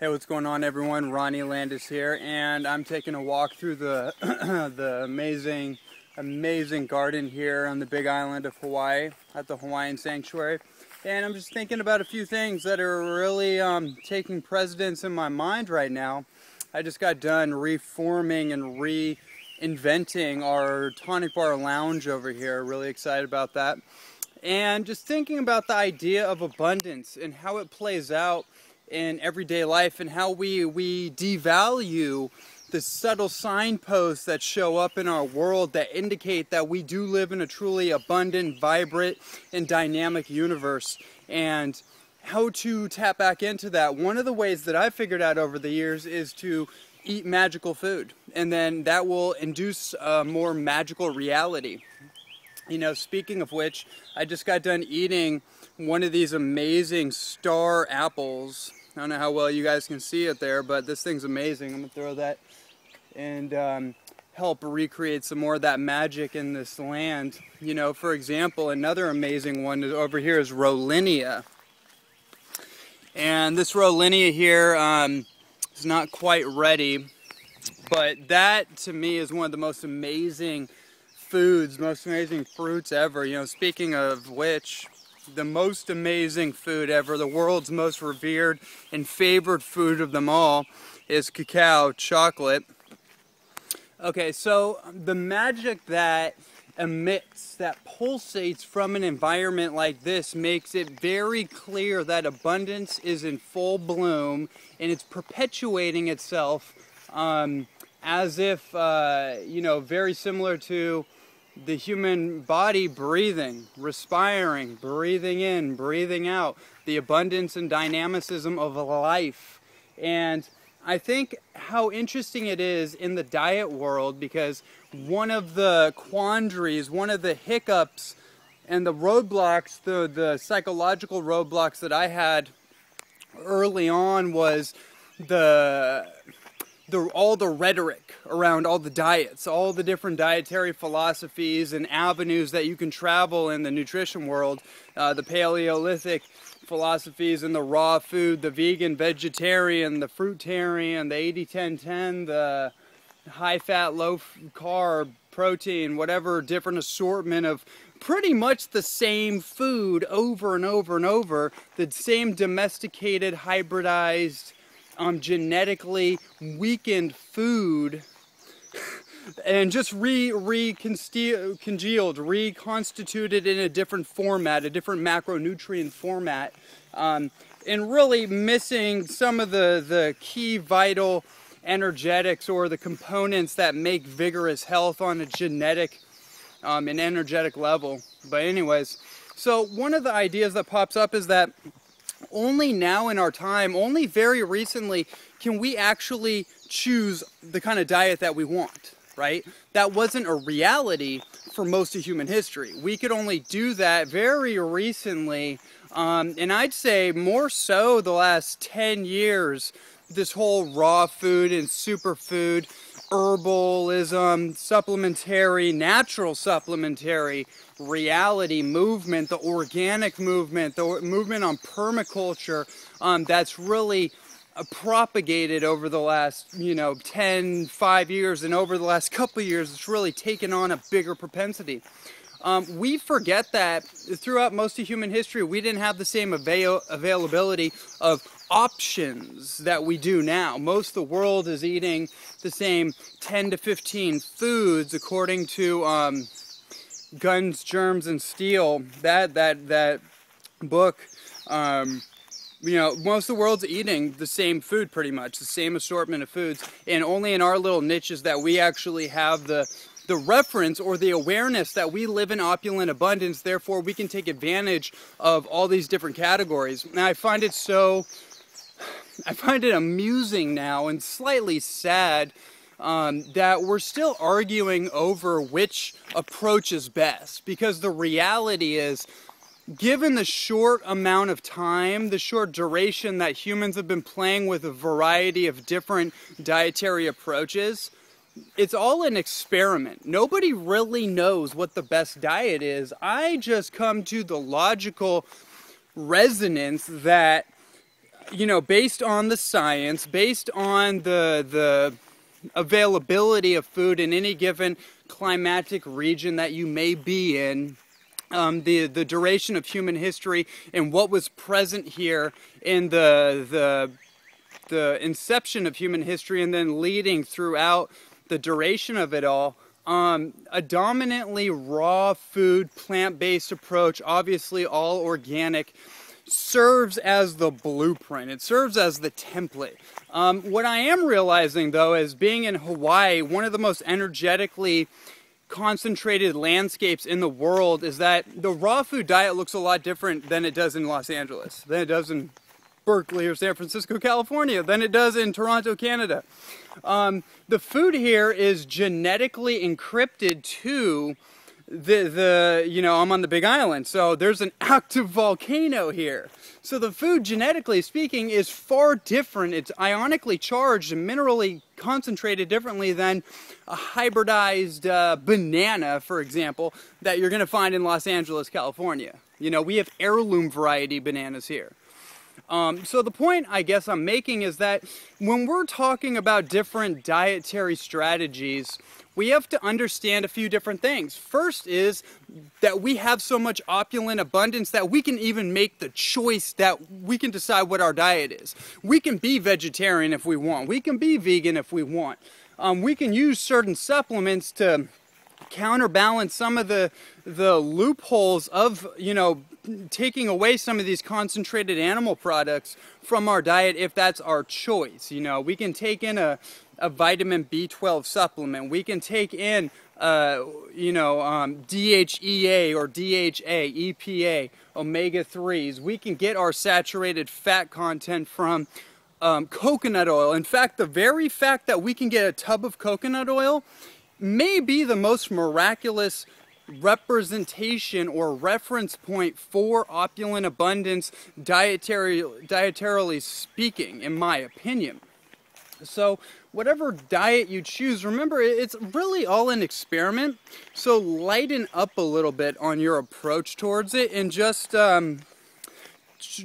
Hey, what's going on, everyone? Ronnie Landis here, and I'm taking a walk through the the amazing garden here on the Big Island of Hawaii at the Hawaiian Sanctuary. And I'm just thinking about a few things that are really taking precedence in my mind right now. I just got done reforming and reinventing our Tonic Bar Lounge over here. Really excited about that. And just thinking about the idea of abundance and how it plays out in everyday life, and how we devalue the subtle signposts that show up in our world that indicate that we do live in a truly abundant, vibrant, and dynamic universe, and how to tap back into that. One of the ways that I've figured out over the years is to eat magical food, and then that will induce a more magical reality. You know, speaking of which, I just got done eating one of these amazing star apples. I don't know how well you guys can see it there, but this thing's amazing. I'm going to throw that and help recreate some more of that magic in this land. You know, for example, another amazing one over here is Rollinia. And this Rollinia here is not quite ready, but that to me is one of the most amazing foods, most amazing fruits ever. You know, speaking of which, the most amazing food ever, the world's most revered and favored food of them all, is cacao, chocolate. Okay, so the magic that emits, that pulsates from an environment like this, makes it very clear that abundance is in full bloom, and it's perpetuating itself as if, you know, very similar to the human body breathing, respiring, breathing in, breathing out, the abundance and dynamicism of life. And I think how interesting it is in the diet world, because one of the quandaries, one of the hiccups and the roadblocks, the psychological roadblocks that I had early on was all the rhetoric around all the diets, all the different dietary philosophies and avenues that you can travel in the nutrition world, the Paleolithic philosophies and the raw food, the vegan, vegetarian, the fruitarian, the 80-10-10, the high-fat, low-carb, protein, whatever different assortment of pretty much the same food over and over and over, the same domesticated, hybridized, genetically weakened food, and just reconstituted in a different format, a different macronutrient format, and really missing some of the key vital energetics or the components that make vigorous health on a genetic and energetic level. But anyways, so one of the ideas that pops up is that only now in our time, only very recently, can we actually choose the kind of diet that we want, right? That wasn't a reality for most of human history. We could only do that very recently, and I'd say more so the last 10 years, this whole raw food and superfood, herbalism, supplementary, natural supplementary reality movement, the organic movement, the movement on permaculture, that's really propagated over the last, 5 years, and over the last couple of years, it's really taken on a bigger propensity. We forget that throughout most of human history, we didn't have the same availability of options that we do now. Most of the world is eating the same 10 to 15 foods according to Guns, Germs, and Steel, that book. Most of the world's eating the same food pretty much, the same assortment of foods, and only in our little niches that we actually have the reference or the awareness that we live in opulent abundance, therefore we can take advantage of all these different categories. Now I find it amusing now and slightly sad that we're still arguing over which approach is best, because the reality is, given the short amount of time, the short duration that humans have been playing with a variety of different dietary approaches, it's all an experiment. Nobody really knows what the best diet is. I just come to the logical resonance that you know, based on the science, based on the availability of food in any given climatic region that you may be in, the duration of human history and what was present here in the inception of human history and then leading throughout the duration of it all. A dominantly raw food, plant-based approach, obviously all organic, serves as the blueprint. It serves as the template. What I am realizing, though, is being in Hawaii, one of the most energetically concentrated landscapes in the world, is that the raw food diet looks a lot different than it does in Los Angeles, than it does in Berkeley or San Francisco, California, than it does in Toronto, Canada. The food here is genetically encrypted to you know, I'm on the Big Island, so there's an active volcano here. So the food, genetically speaking, is far different. It's ionically charged and minerally concentrated differently than a hybridized banana, for example, that you're going to find in Los Angeles, California. You know, we have heirloom variety bananas here. So the point I guess I'm making is that when we're talking about different dietary strategies, we have to understand a few different things. First is that we have so much opulent abundance that we can even make the choice that we can decide what our diet is. We can be vegetarian if we want. We can be vegan if we want. We can use certain supplements to counterbalance some of the loopholes of, you know, taking away some of these concentrated animal products from our diet if that's our choice. You know, we can take in a vitamin B12 supplement. We can take in, you know, DHEA or DHA, EPA, omega-3s. We can get our saturated fat content from coconut oil. In fact, the very fact that we can get a tub of coconut oil may be the most miraculous representation or reference point for opulent abundance dietarily speaking, in my opinion. So whatever diet you choose, remember, it's really all an experiment. So lighten up a little bit on your approach towards it and just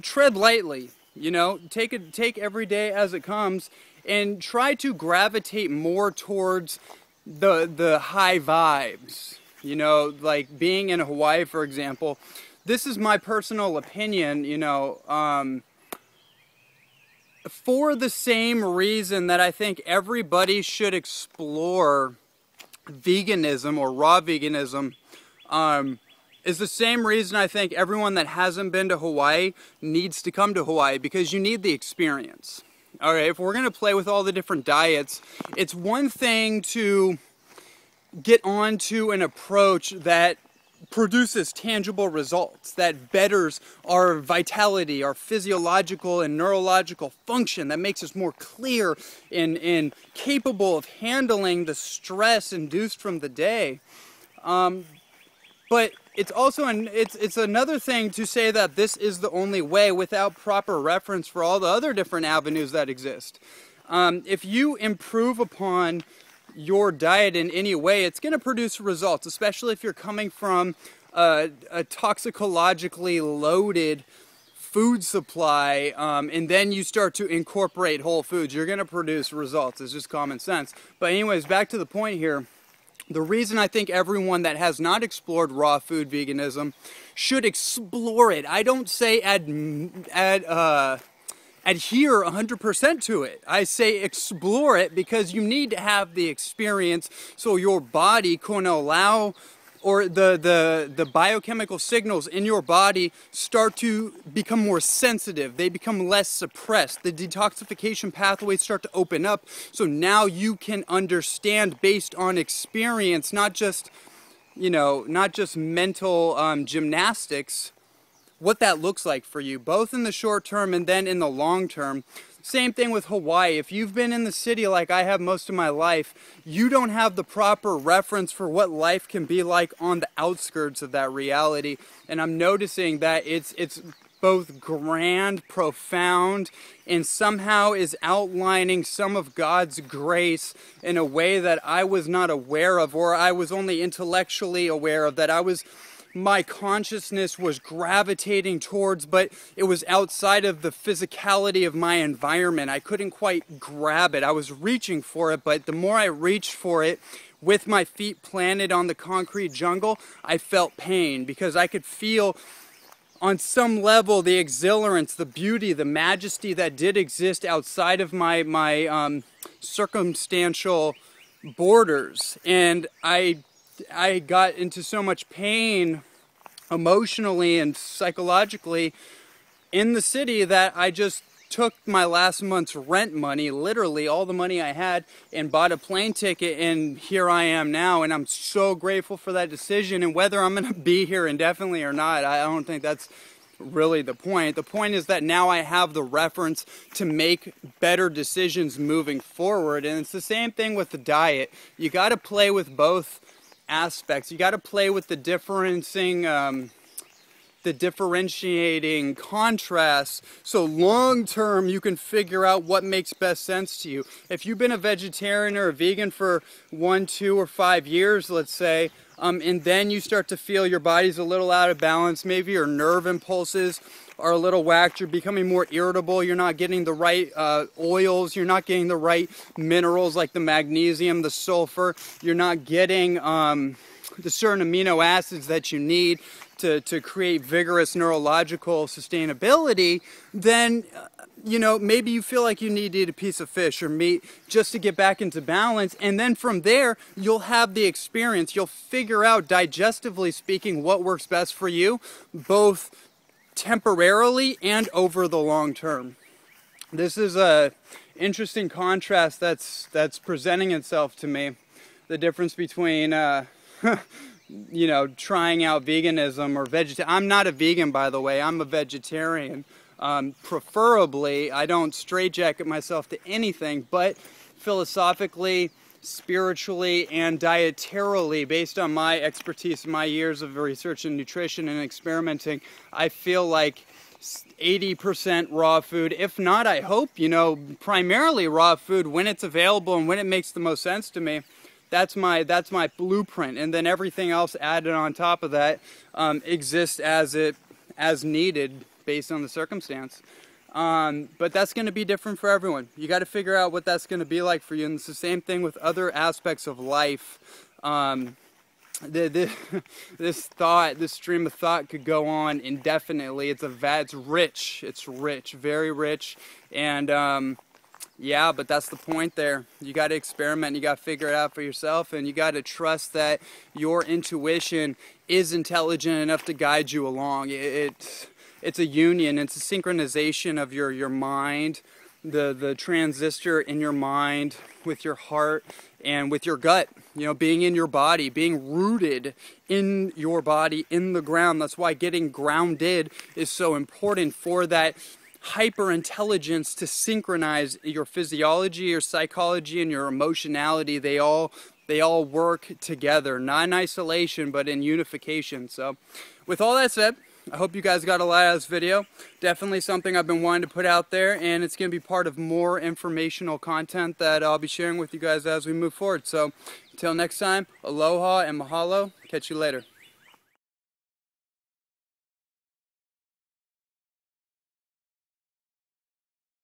tread lightly. You know, take every day as it comes and try to gravitate more towards the high vibes. You know, like being in Hawaii, for example. This is my personal opinion, you know, for the same reason that I think everybody should explore veganism or raw veganism, is the same reason I think everyone that hasn't been to Hawaii needs to come to Hawaii, because you need the experience. Alright, if we're going to play with all the different diets, it's one thing to get onto an approach that produces tangible results, that betters our vitality, our physiological and neurological function, that makes us more clear and capable of handling the stress induced from the day. But it's also it's another thing to say that this is the only way without proper reference for all the other different avenues that exist. If you improve upon your diet in any way, it's going to produce results, especially if you're coming from a toxicologically loaded food supply, and then you start to incorporate whole foods. You're going to produce results. It's just common sense. But anyways, back to the point here. The reason I think everyone that has not explored raw food veganism should explore it. I don't say adhere 100% to it. I say explore it, because you need to have the experience so your body can allow, or the biochemical signals in your body start to become more sensitive. They become less suppressed. The detoxification pathways start to open up. So now you can understand based on experience, not just, you know, not just mental gymnastics, what that looks like for you, both in the short term and then in the long term. Same thing with Hawaii. If you've been in the city like I have most of my life, you don't have the proper reference for what life can be like on the outskirts of that reality. And I'm noticing that it's both grand, profound, and somehow is outlining some of God's grace in a way that I was not aware of, or I was only intellectually aware of, that I was my consciousness was gravitating towards, but it was outside of the physicality of my environment. I couldn't quite grab it. I was reaching for it, but the more I reached for it, with my feet planted on the concrete jungle, I felt pain because I could feel on some level the exhilarance, the beauty, the majesty that did exist outside of my circumstantial borders. And I got into so much pain emotionally and psychologically in the city that I just took my last month's rent money, literally all the money I had, and bought a plane ticket, and here I am now. And I'm so grateful for that decision. And whether I'm going to be here indefinitely or not, I don't think that's really the point. The point is that now I have the reference to make better decisions moving forward. And it's the same thing with the diet. You got to play with both aspects. You got to play with the differentiating contrasts, so long term you can figure out what makes best sense to you. If you've been a vegetarian or a vegan for 1, 2, or 5 years, let's say, and then you start to feel your body's a little out of balance, maybe your nerve impulses are a little whacked, you're becoming more irritable, you're not getting the right oils, you're not getting the right minerals like the magnesium, the sulfur, you're not getting the certain amino acids that you need to create vigorous neurological sustainability, then you know, maybe you feel like you need to eat a piece of fish or meat just to get back into balance. And then from there, you'll have the experience. You'll figure out, digestively speaking, what works best for you, both temporarily and over the long term. This is a interesting contrast that's presenting itself to me. The difference between you know, trying out veganism or vegetarian. I'm not a vegan, by the way. I'm a vegetarian. Preferably, I don't straitjacket myself to anything, but philosophically, spiritually, and dietarily, based on my expertise, my years of research in nutrition and experimenting, I feel like 80% raw food, if not, I hope, you know, primarily raw food when it's available and when it makes the most sense to me. That's my blueprint, and then everything else added on top of that exists as needed based on the circumstance. But that's going to be different for everyone. You got to figure out what that's going to be like for you, and it's the same thing with other aspects of life. This stream of thought could go on indefinitely. It's rich. It's rich, very rich, and yeah, but that's the point there. You got to experiment, you got to figure it out for yourself, and you got to trust that your intuition is intelligent enough to guide you along. It's a union, it's a synchronization of your mind, the transistor in your mind with your heart and with your gut, you know, being in your body, being rooted in your body, in the ground. That's why getting grounded is so important, for that hyper intelligence to synchronize your physiology, your psychology, and your emotionality. They all work together, not in isolation, but in unification. So with all that said, I hope you guys got a lot out of this video. Definitely something I've been wanting to put out there, and it's going to be part of more informational content that I'll be sharing with you guys as we move forward. So until next time, aloha and mahalo. Catch you later.